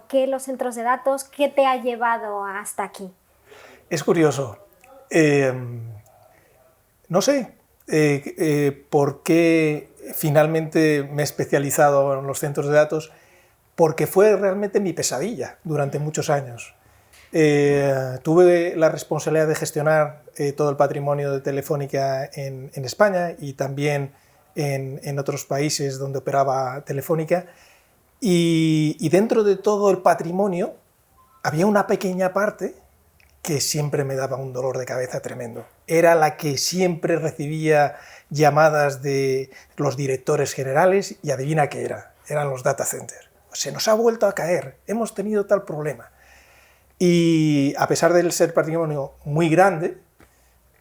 qué los centros de datos? ¿Qué te ha llevado hasta aquí? Es curioso. No sé por qué finalmente me he especializado en los centros de datos, porque fue realmente mi pesadilla durante muchos años. Tuve la responsabilidad de gestionar todo el patrimonio de Telefónica en España y también en otros países donde operaba Telefónica, y dentro de todo el patrimonio había una pequeña parte que siempre me daba un dolor de cabeza tremendo. Era la que siempre recibía llamadas de los directores generales y adivina qué era, eran los data centers. Se nos ha vuelto a caer, hemos tenido tal problema. Y a pesar de ser patrimonio muy grande,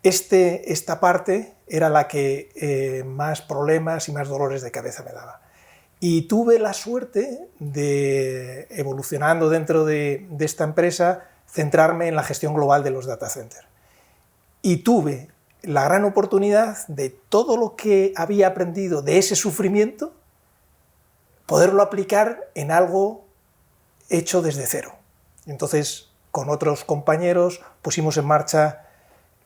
esta parte era la que más problemas y más dolores de cabeza me daba. Y tuve la suerte de, evolucionando dentro de esta empresa, centrarme en la gestión global de los data centers. Y tuve la gran oportunidad de todo lo que había aprendido de ese sufrimiento, poderlo aplicar en algo hecho desde cero. Entonces, con otros compañeros, pusimos en marcha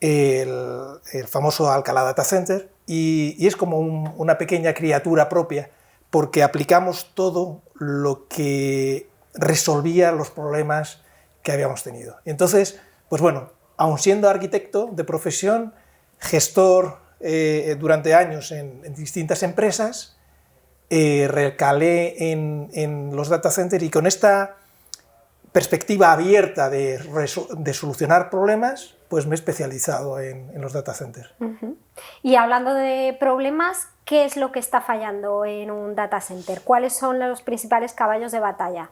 el famoso Alcalá Data Center, y es como una pequeña criatura propia, porque aplicamos todo lo que resolvía los problemas que habíamos tenido. Entonces, pues bueno, aun siendo arquitecto de profesión, gestor durante años en distintas empresas, recalé en los data centers, y con esta perspectiva abierta de solucionar problemas, pues me he especializado en los data centers. Y hablando de problemas, ¿qué es lo que está fallando en un data center? ¿Cuáles son los principales caballos de batalla?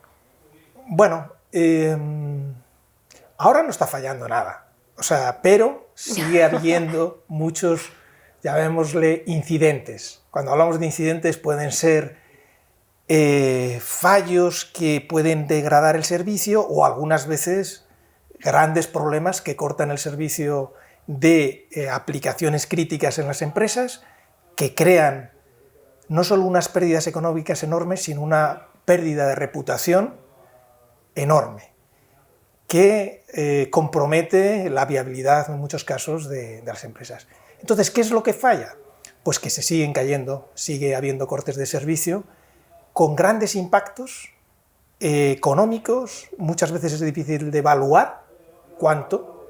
Bueno, ahora no está fallando nada, pero sigue habiendo muchos, llamémosle, incidentes. Cuando hablamos de incidentes pueden ser fallos que pueden degradar el servicio, o algunas veces grandes problemas que cortan el servicio de aplicaciones críticas en las empresas, que crean no solo unas pérdidas económicas enormes, sino una pérdida de reputación enorme, que compromete la viabilidad en muchos casos de las empresas. Entonces, ¿qué es lo que falla? Pues que se siguen cayendo, sigue habiendo cortes de servicio, con grandes impactos económicos. Muchas veces es difícil de evaluar cuánto,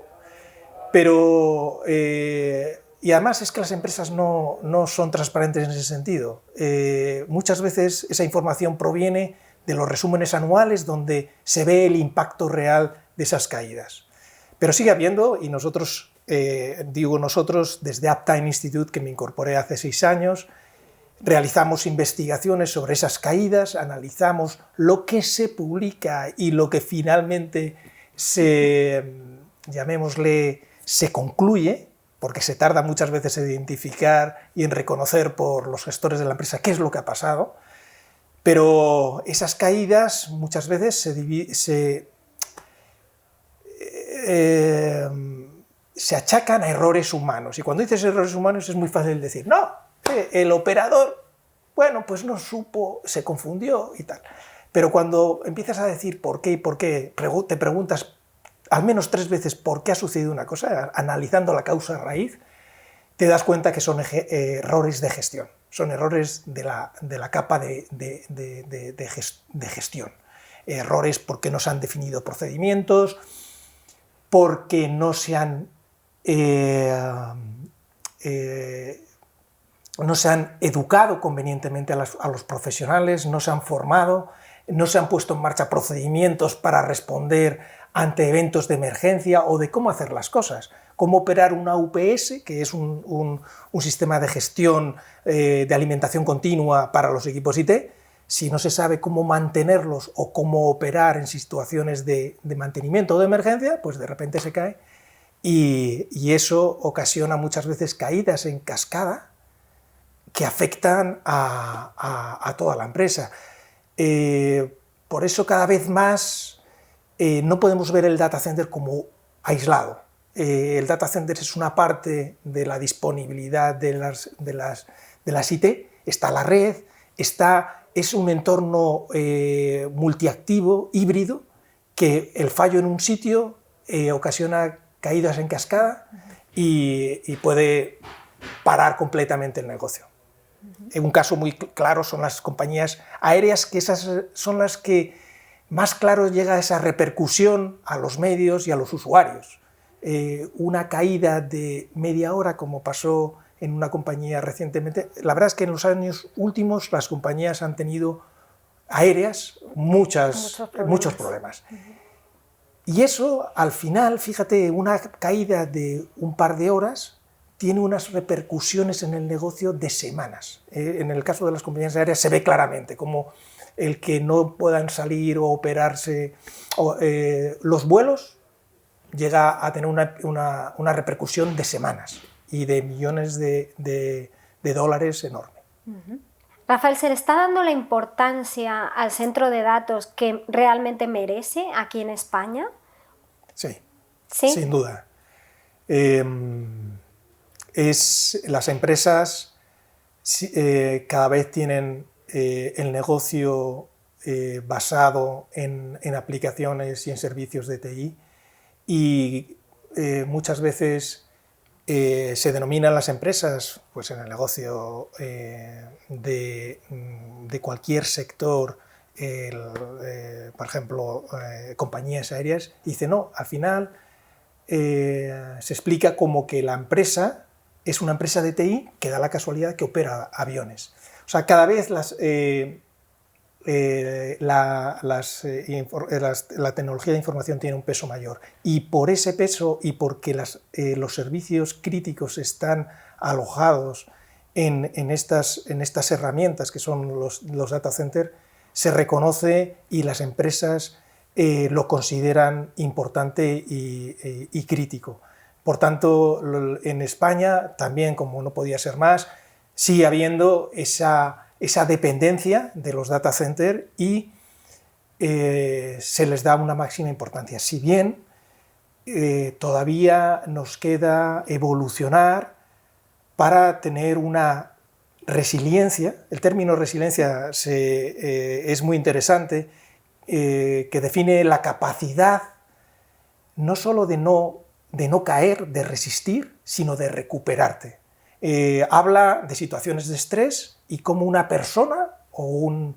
pero y además es que las empresas no son transparentes en ese sentido. Muchas veces esa información proviene de los resúmenes anuales, donde se ve el impacto real de esas caídas. Pero sigue habiendo, y nosotros, digo nosotros, desde Uptime Institute, que me incorporé hace 6 años, realizamos investigaciones sobre esas caídas, analizamos lo que se publica y lo que finalmente llamémosle, se concluye, porque se tarda muchas veces en identificar y en reconocer por los gestores de la empresa qué es lo que ha pasado, pero esas caídas muchas veces se achacan a errores humanos, y cuando dices errores humanos es muy fácil decir, no, el operador, bueno, pues no supo, se confundió y tal. Pero cuando empiezas a decir por qué y por qué, te preguntas al menos 3 veces por qué ha sucedido una cosa, analizando la causa raíz, te das cuenta que son errores de gestión, son errores de la capa de gestión. Errores porque no se han definido procedimientos, porque no se han educado convenientemente a los profesionales, no se han formado, no se han puesto en marcha procedimientos para responder ante eventos de emergencia, o de cómo hacer las cosas, cómo operar una UPS, que es un sistema de gestión de alimentación continua para los equipos IT. Si no se sabe cómo mantenerlos o cómo operar en situaciones de mantenimiento o de emergencia, pues de repente se cae, y eso ocasiona muchas veces caídas en cascada que afectan a toda la empresa. Por eso cada vez más no podemos ver el data center como aislado. El data center es una parte de la disponibilidad de las IT, está la red, es un entorno multiactivo, híbrido, que el fallo en un sitio ocasiona caídas en cascada y puede parar completamente el negocio. Un caso muy claro son las compañías aéreas, que esas son las que más claro llega esa repercusión a los medios y a los usuarios. Una caída de media hora, como pasó en una compañía recientemente, la verdad es que en los años últimos las compañías han tenido aéreas muchos problemas. Y eso, al final, fíjate, una caída de un par de horas tiene unas repercusiones en el negocio de semanas. En el caso de las compañías aéreas se ve claramente como el que no puedan salir o operarse los vuelos llega a tener una repercusión de semanas y de millones de dólares enorme. Rafael, ¿se le está dando la importancia al centro de datos que realmente merece aquí en España? Sí, ¿Sí? Sin duda. Las empresas cada vez tienen el negocio basado en aplicaciones y en servicios de TI, y muchas veces se denominan las empresas, pues en el negocio de cualquier sector, por ejemplo, compañías aéreas, y dice no, al final se explica como que la empresa es una empresa de TI que da la casualidad que opera aviones. O sea, cada vez la tecnología de información tiene un peso mayor, y por ese peso y porque los servicios críticos están alojados en estas herramientas que son los data centers, se reconoce y las empresas lo consideran importante y crítico. Por tanto, en España también, como no podía ser más, sigue habiendo esa dependencia de los data centers y se les da una máxima importancia. Si bien todavía nos queda evolucionar para tener una resiliencia. El término resiliencia es muy interesante, que define la capacidad no solo de no caer, de resistir, sino de recuperarte. Habla de situaciones de estrés y cómo una persona o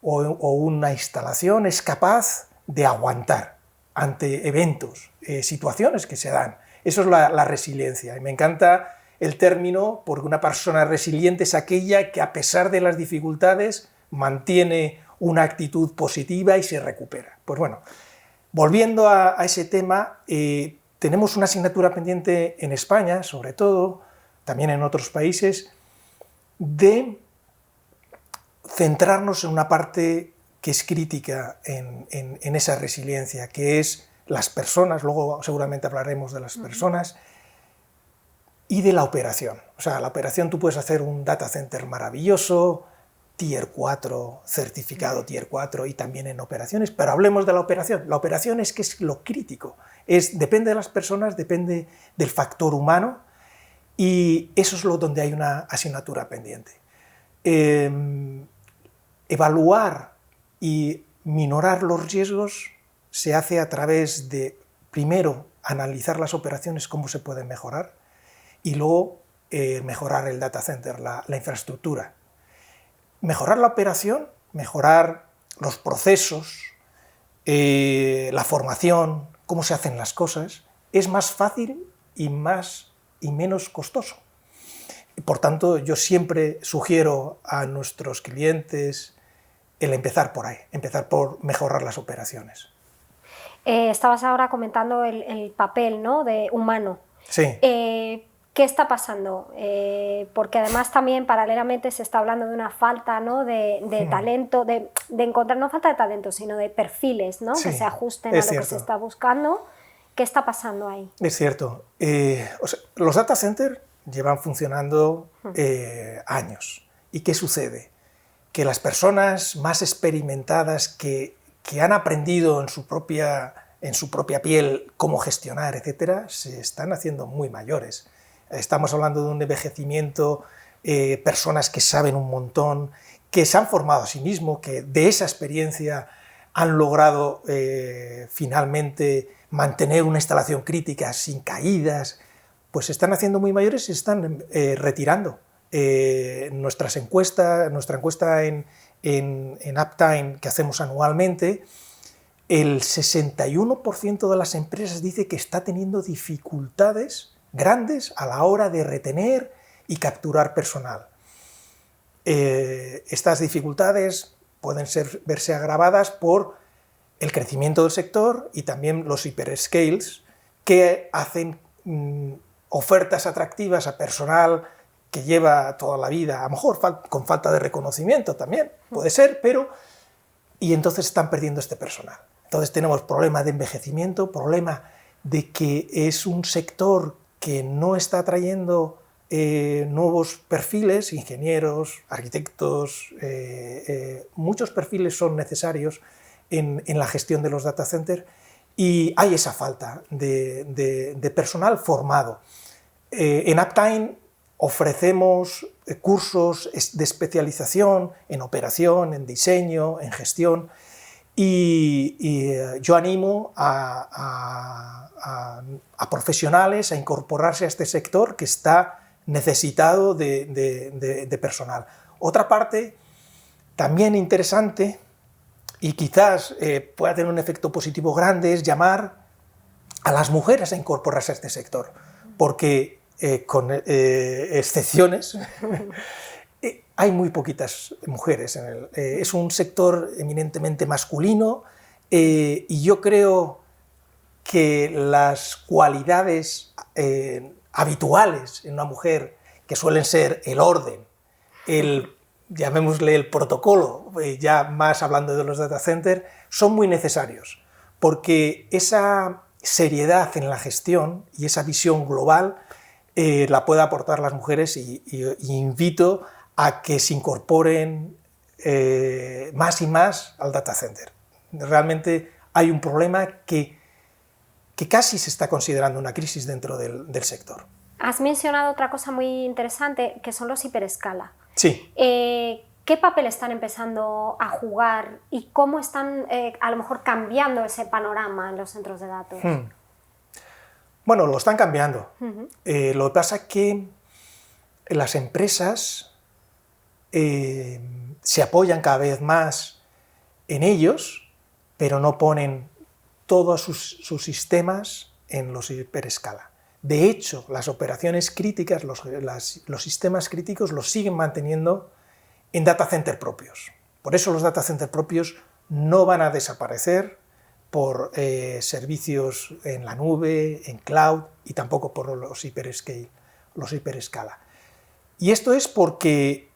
una instalación es capaz de aguantar ante eventos, situaciones que se dan. Eso es la resiliencia, y me encanta el término, porque una persona resiliente es aquella que, a pesar de las dificultades, mantiene una actitud positiva y se recupera. Pues bueno, volviendo a ese tema, tenemos una asignatura pendiente en España, sobre todo, también en otros países, de centrarnos en una parte que es crítica en esa resiliencia, que es las personas. Luego seguramente hablaremos de las personas, y de la operación. O sea, la operación, tú puedes hacer un data center maravilloso, Tier 4, certificado Tier 4, y también en operaciones, pero hablemos de la operación. La operación es que es lo crítico, depende de las personas, depende del factor humano, y eso es donde hay una asignatura pendiente. Evaluar y minorar los riesgos se hace a través de, primero, analizar las operaciones, cómo se pueden mejorar, y luego mejorar el data center, la infraestructura. Mejorar la operación, mejorar los procesos, la formación, cómo se hacen las cosas, es más fácil y menos costoso. Por tanto, yo siempre sugiero a nuestros clientes el empezar por ahí, empezar por mejorar las operaciones. Estabas ahora comentando el papel, ¿no?, de humano. Sí. ¿Qué está pasando? Porque además también paralelamente se está hablando de una falta, ¿no?, de talento, de encontrar, no falta de talento, sino de perfiles, ¿no?, que se ajusten a lo que se está buscando. ¿Qué está pasando ahí? Es cierto. Los data centers llevan funcionando años. ¿Y qué sucede? Que las personas más experimentadas que han aprendido en su propia piel cómo gestionar, etcétera, se están haciendo muy mayores. Estamos hablando de un envejecimiento personas que saben un montón, que se han formado a sí mismos, que de esa experiencia han logrado finalmente mantener una instalación crítica sin caídas, pues se están haciendo muy mayores y se están retirando. Nuestra encuesta en Uptime que hacemos anualmente, el 61% de las empresas dice que está teniendo dificultades grandes a la hora de retener y capturar personal. Estas dificultades pueden verse agravadas por el crecimiento del sector y también los hyperscales que hacen ofertas atractivas a personal que lleva toda la vida, a lo mejor con falta de reconocimiento también, puede ser, pero... y entonces están perdiendo este personal. Entonces tenemos problema de envejecimiento, problema de que es un sector que no está atrayendo nuevos perfiles, ingenieros, arquitectos, muchos perfiles son necesarios en la gestión de los data centers y hay esa falta de personal formado. En Uptime ofrecemos cursos de especialización en operación, en diseño, en gestión y yo animo a profesionales a incorporarse a este sector que está necesitado de personal. Otra parte también interesante y quizás pueda tener un efecto positivo grande es llamar a las mujeres a incorporarse a este sector, porque con excepciones hay muy poquitas mujeres. Es un sector eminentemente masculino y yo creo que las cualidades habituales en una mujer, que suelen ser el orden, llamémosle el protocolo, ya más hablando de los data centers, son muy necesarios, porque esa seriedad en la gestión y esa visión global la pueden aportar las mujeres y invito a que se incorporen más y más al data center. Realmente hay un problema que casi se está considerando una crisis dentro del sector. Has mencionado otra cosa muy interesante, que son los hiperescala. Sí. ¿Qué papel están empezando a jugar y cómo están a lo mejor cambiando ese panorama en los centros de datos? Bueno, lo están cambiando. Lo que pasa es que las empresas se apoyan cada vez más en ellos, pero no ponen todos sus sistemas en los hiperescala. De hecho, las operaciones críticas, los sistemas críticos los siguen manteniendo en data center propios. Por eso los data center propios no van a desaparecer por servicios en la nube, en cloud y tampoco por los hiperescala. Y esto es porque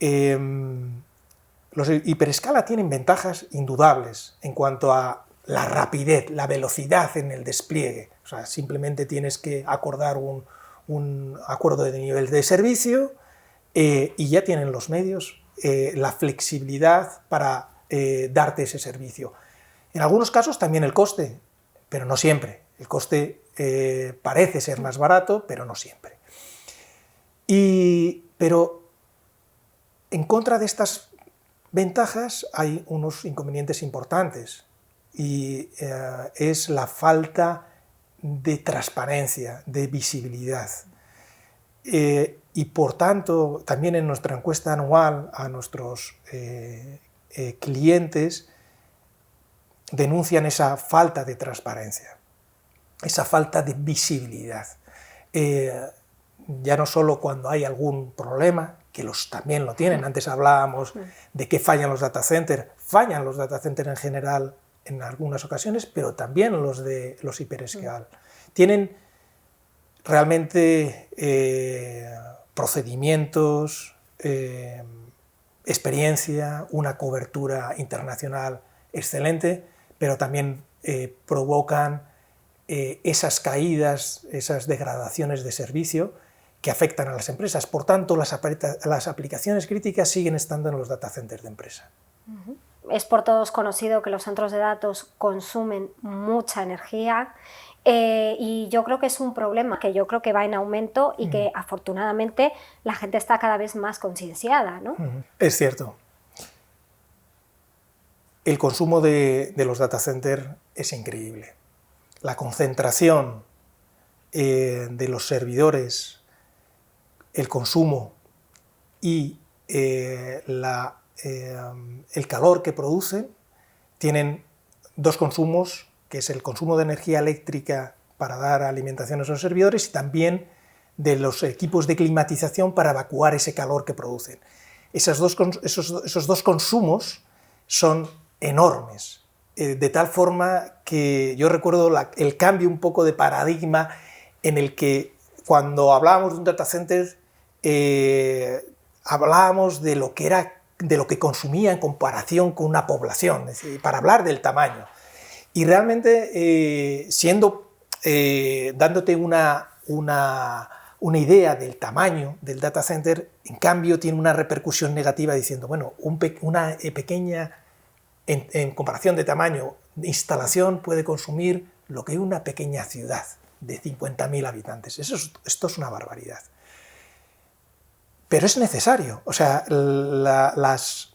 los hiperescala tienen ventajas indudables en cuanto a la rapidez, la velocidad en el despliegue. O sea, simplemente tienes que acordar un acuerdo de nivel de servicio y ya tienen los medios, la flexibilidad para darte ese servicio. En algunos casos también el coste, pero no siempre. El coste parece ser más barato, pero no siempre. Pero en contra de estas ventajas hay unos inconvenientes importantes y es la falta de transparencia, de visibilidad. Y por tanto, también en nuestra encuesta anual a nuestros clientes denuncian esa falta de transparencia, esa falta de visibilidad. Ya no solo cuando hay algún problema, que también lo tienen, antes hablábamos de que fallan los data centers en general en algunas ocasiones, pero también los de los hiperescala. Tienen realmente procedimientos, experiencia, una cobertura internacional excelente, pero también provocan esas caídas, esas degradaciones de servicio que afectan a las empresas. Por tanto, las aplicaciones críticas siguen estando en los data centers de empresa. Es por todos conocido que los centros de datos consumen mucha energía Y yo creo que es un problema que yo creo que va en aumento y que afortunadamente la gente está cada vez más concienciada, ¿no? Es cierto. El consumo de los data centers es increíble. La concentración de los servidores, el consumo y el calor que producen tienen dos consumos, que es el consumo de energía eléctrica para dar alimentación a esos servidores y también de los equipos de climatización para evacuar ese calor que producen. Esos dos consumos son enormes, de tal forma que yo recuerdo el cambio un poco de paradigma en el que cuando hablábamos de un data center hablábamos de lo que consumía en comparación con una población, es decir, para hablar del tamaño. Y realmente dándote una idea del tamaño del data center, en cambio tiene una repercusión negativa diciendo, bueno, una pequeña, en comparación de tamaño, instalación puede consumir lo que es una pequeña ciudad de 50.000 habitantes. Esto es una barbaridad. Pero es necesario, o sea, las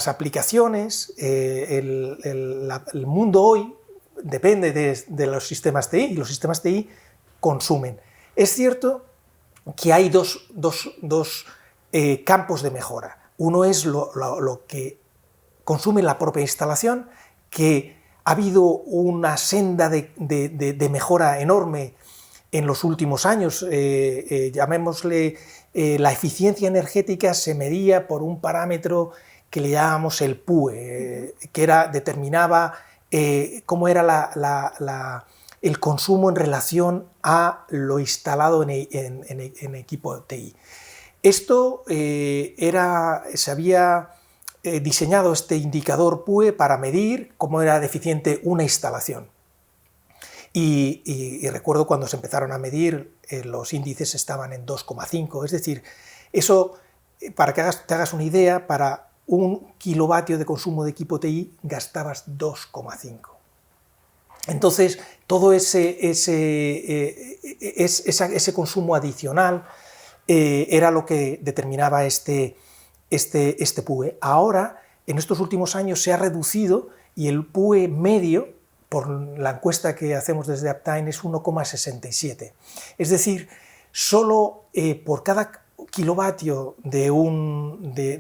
aplicaciones, el mundo hoy depende de los sistemas TI y los sistemas TI consumen. Es cierto que hay dos campos de mejora. Uno es lo que consume la propia instalación, que ha habido una senda de mejora enorme en los últimos años, llamémosle la eficiencia energética se medía por un parámetro que le llamamos el PUE, que determinaba cómo era el consumo en relación a lo instalado en equipo TI. Esto se había diseñado este indicador PUE para medir cómo era deficiente una instalación. Y recuerdo cuando se empezaron a medir, los índices estaban en 2,5, es decir, eso, para que te hagas una idea, para 1 kilovatio de consumo de equipo TI gastabas 2,5. Entonces, todo ese consumo adicional era lo que determinaba este PUE. Ahora, en estos últimos años se ha reducido y el PUE medio, por la encuesta que hacemos desde Uptime, es 1,67. Es decir, solo por cada kilovatio de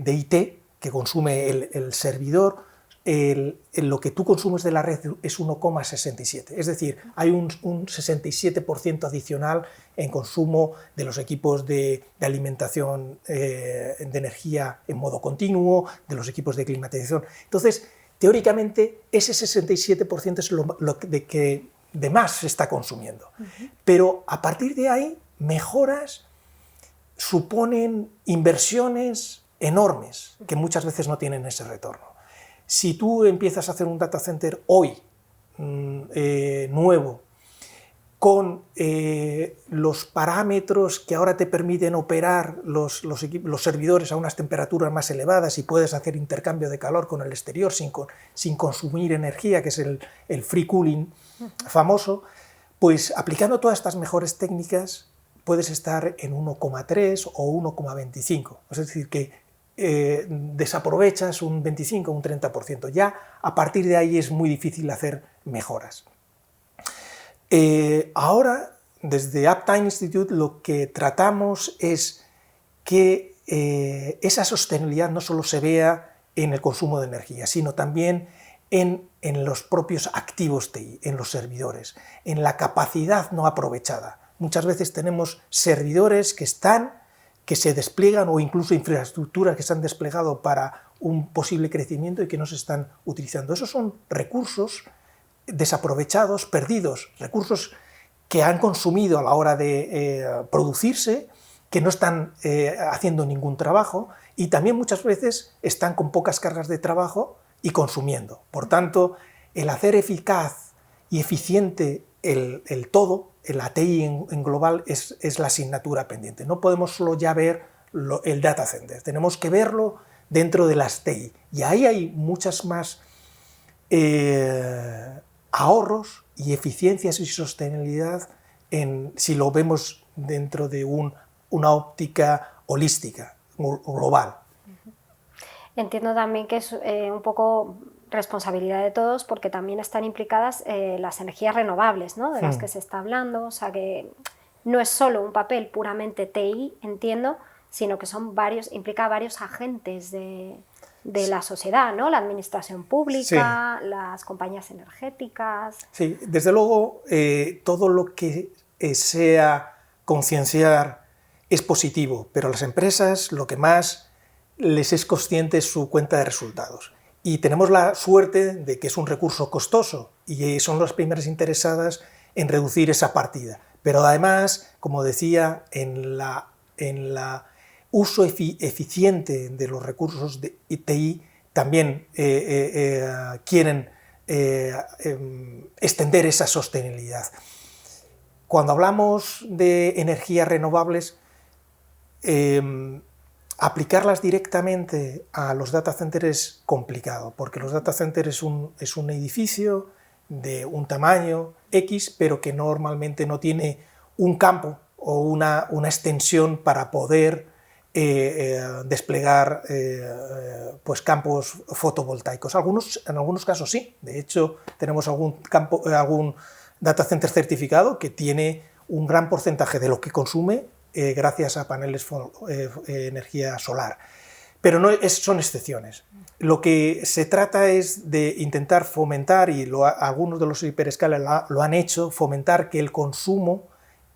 IT que consume el servidor, lo que tú consumes de la red es 1,67. Es decir, hay un 67% adicional en consumo de los equipos de alimentación de energía en modo continuo, de los equipos de climatización. Entonces, teóricamente, ese 67% es lo que de más se está consumiendo. Pero a partir de ahí, mejoras suponen inversiones enormes que muchas veces no tienen ese retorno. Si tú empiezas a hacer un data center hoy, nuevo, con los parámetros que ahora te permiten operar los servidores a unas temperaturas más elevadas y puedes hacer intercambio de calor con el exterior sin consumir energía, que es el free cooling famoso, pues aplicando todas estas mejores técnicas puedes estar en 1,3 o 1,25. Es decir, que desaprovechas un 25 o un 30%. Ya a partir de ahí es muy difícil hacer mejoras. Ahora, desde Uptime Institute, lo que tratamos es que esa sostenibilidad no solo se vea en el consumo de energía, sino también en los propios activos TI, en los servidores, en la capacidad no aprovechada. Muchas veces tenemos servidores que se despliegan o incluso infraestructuras que se han desplegado para un posible crecimiento y que no se están utilizando. Esos son recursos desaprovechados, perdidos, recursos que han consumido a la hora de producirse, que no están haciendo ningún trabajo y también muchas veces están con pocas cargas de trabajo y consumiendo. Por tanto, el hacer eficaz y eficiente el todo, la TI en global, es la asignatura pendiente. No podemos solo ya ver el data center, tenemos que verlo dentro de las TI. Y ahí hay muchas más ahorros y eficiencias y sostenibilidad si lo vemos dentro de una óptica holística, global. Entiendo también que es un poco responsabilidad de todos, porque también están implicadas las energías renovables, ¿no? De las que se está hablando, o sea que no es solo un papel puramente TI, entiendo, sino que implica varios agentes de la sociedad, ¿no? La administración pública, sí, las compañías energéticas. Sí, desde luego todo lo que sea concienciar es positivo, pero a las empresas lo que más les es consciente es su cuenta de resultados. Y tenemos la suerte de que es un recurso costoso y son las primeras interesadas en reducir esa partida. Pero además, como decía, en la uso eficiente de los recursos de TI también quieren extender esa sostenibilidad. Cuando hablamos de energías renovables, aplicarlas directamente a los data centers es complicado, porque los data centers es un edificio de un tamaño X, pero que normalmente no tiene un campo o una extensión para poder desplegar pues campos fotovoltaicos. En algunos casos sí, de hecho tenemos algún data center certificado que tiene un gran porcentaje de lo que consume gracias a paneles energía solar, pero son excepciones. Lo que se trata es de intentar fomentar, y algunos de los hiperescalers lo han hecho, fomentar que el consumo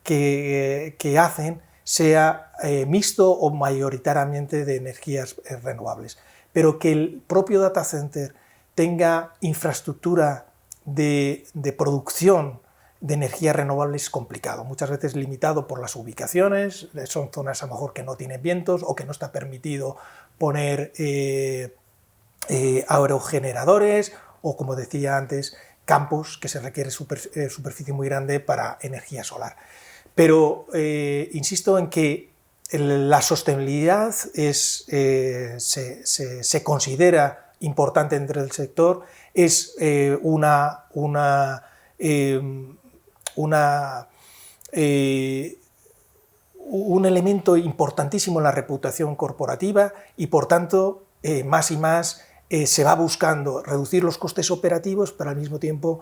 que hacen sea mixto o mayoritariamente de energías renovables, pero que el propio data center tenga infraestructura de producción de energías renovables es complicado, muchas veces limitado por las ubicaciones, son zonas a lo mejor que no tienen vientos o que no está permitido poner aerogeneradores o, como decía antes, campos que se requiere superficie muy grande para energía solar. Pero insisto en que la sostenibilidad se considera importante dentro del sector, es un elemento importantísimo en la reputación corporativa y, por tanto, más y más se va buscando reducir los costes operativos, pero al mismo tiempo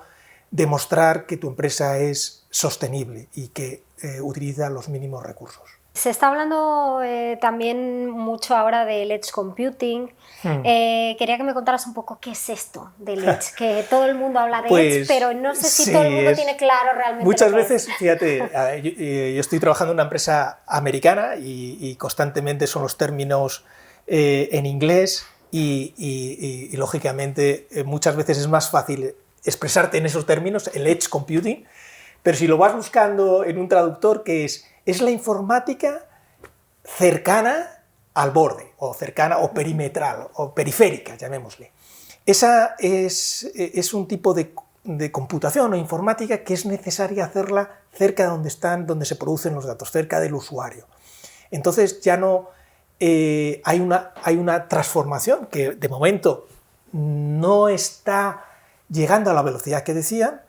demostrar que tu empresa es sostenible y que utiliza los mínimos recursos. Se está hablando también mucho ahora del edge computing. Quería que me contaras un poco qué es esto del edge, que todo el mundo habla de edge, pero no sé si todo el mundo tiene claro realmente. Muchas veces, fíjate, yo estoy trabajando en una empresa americana y constantemente son los términos en inglés y lógicamente muchas veces es más fácil expresarte en esos términos, el edge computing, pero si lo vas buscando en un traductor, que es la informática cercana al borde, o cercana o perimetral, o periférica, llamémosle. Esa es un tipo de computación o informática que es necesaria hacerla cerca de donde se producen los datos, cerca del usuario. Entonces ya no hay una transformación que de momento no está llegando a la velocidad que decían,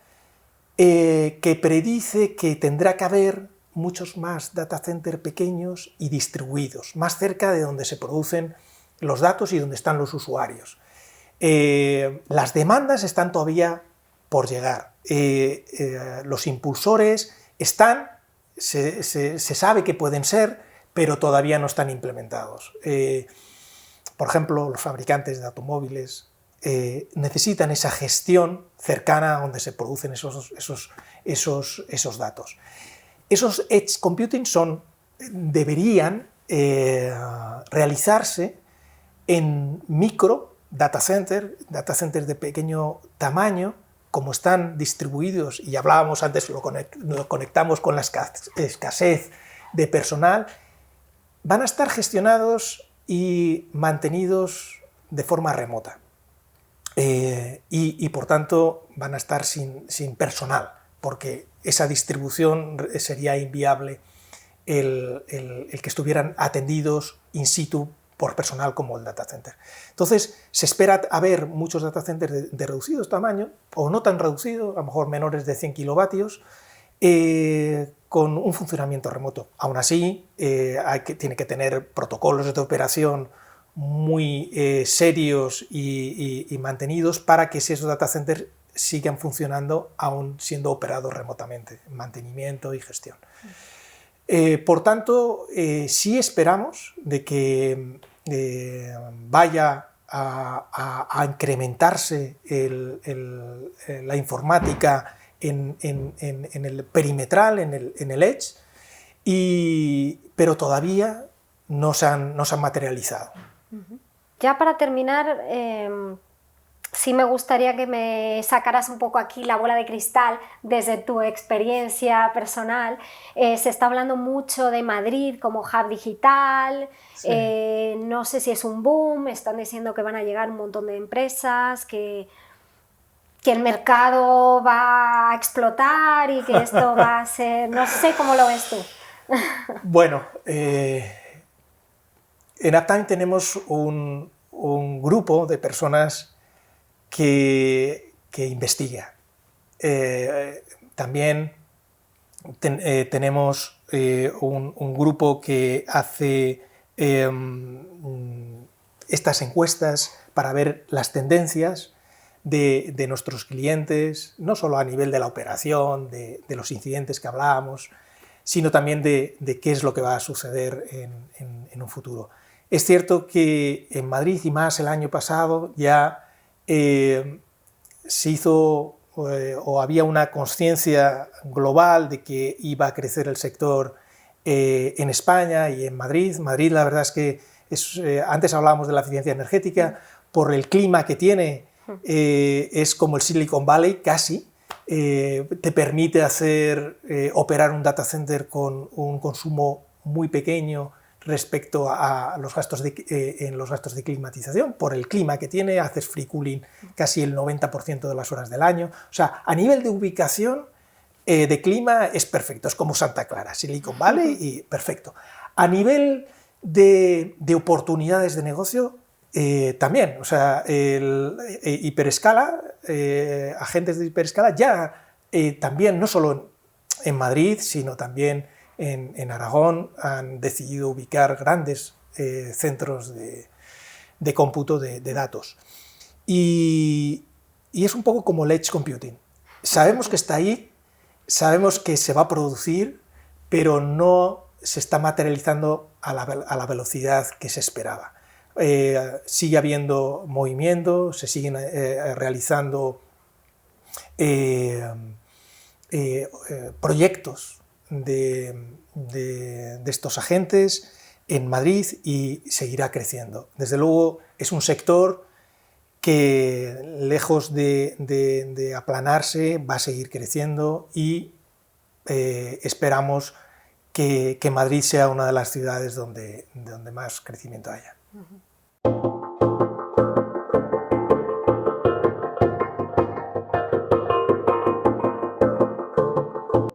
que predice que tendrá que haber muchos más data centers pequeños y distribuidos, más cerca de donde se producen los datos y donde están los usuarios. Las demandas están todavía por llegar. Los impulsores están, se sabe que pueden ser, pero todavía no están implementados. Por ejemplo, los fabricantes de automóviles necesitan esa gestión cercana a donde se producen esos datos. Esos edge computing deberían realizarse en micro data centers de pequeño tamaño, como están distribuidos, y hablábamos antes, lo conectamos con la escasez de personal, van a estar gestionados y mantenidos de forma remota. Y por tanto van a estar sin personal, porque esa distribución sería inviable el que estuvieran atendidos in situ por personal como el data center. Entonces, se espera haber muchos data centers de reducido tamaño, o no tan reducido, a lo mejor menores de 100 kilovatios, con un funcionamiento remoto. Aún así, tiene que tener protocolos de operación muy serios y mantenidos para que esos data centers sigan funcionando aún siendo operados remotamente, mantenimiento y gestión. Por tanto, sí esperamos de que vaya a incrementarse la informática en el perimetral, en el edge, pero todavía no se han materializado. Ya para terminar, sí me gustaría que me sacaras un poco aquí la bola de cristal desde tu experiencia personal. Se está hablando mucho de Madrid como hub digital, sí. No sé si es un boom, están diciendo que van a llegar un montón de empresas, que el mercado va a explotar y que esto va a ser... No sé cómo lo ves tú. Bueno, en Uptime tenemos un grupo de personas que investiga. También tenemos un grupo que hace estas encuestas para ver las tendencias de nuestros clientes, no solo a nivel de la operación, de los incidentes que hablábamos, sino también de qué es lo que va a suceder en un futuro. Es cierto que en Madrid, y más el año pasado, ya se hizo o había una conciencia global de que iba a crecer el sector en España y en Madrid. Madrid, la verdad es que antes hablábamos de la eficiencia energética, por el clima que tiene, es como el Silicon Valley casi. Te permite operar un data center con un consumo muy pequeño respecto a los gastos en los gastos de climatización. Por el clima que tiene, haces free cooling casi el 90% de las horas del año. O sea, a nivel de ubicación de clima es perfecto, es como Santa Clara, Silicon Valley, y perfecto. A nivel de oportunidades de negocio, también, o sea, hiperescala, agentes de hiperescala ya también, no solo en Madrid, sino también en Aragón, han decidido ubicar grandes centros de cómputo de datos. Y es un poco como el edge computing. Sabemos que está ahí, sabemos que se va a producir, pero no se está materializando a la velocidad que se esperaba. Sigue habiendo movimiento, se siguen realizando proyectos de estos agentes en Madrid y seguirá creciendo. Desde luego es un sector que, lejos de aplanarse, va a seguir creciendo y esperamos que Madrid sea una de las ciudades donde más crecimiento haya.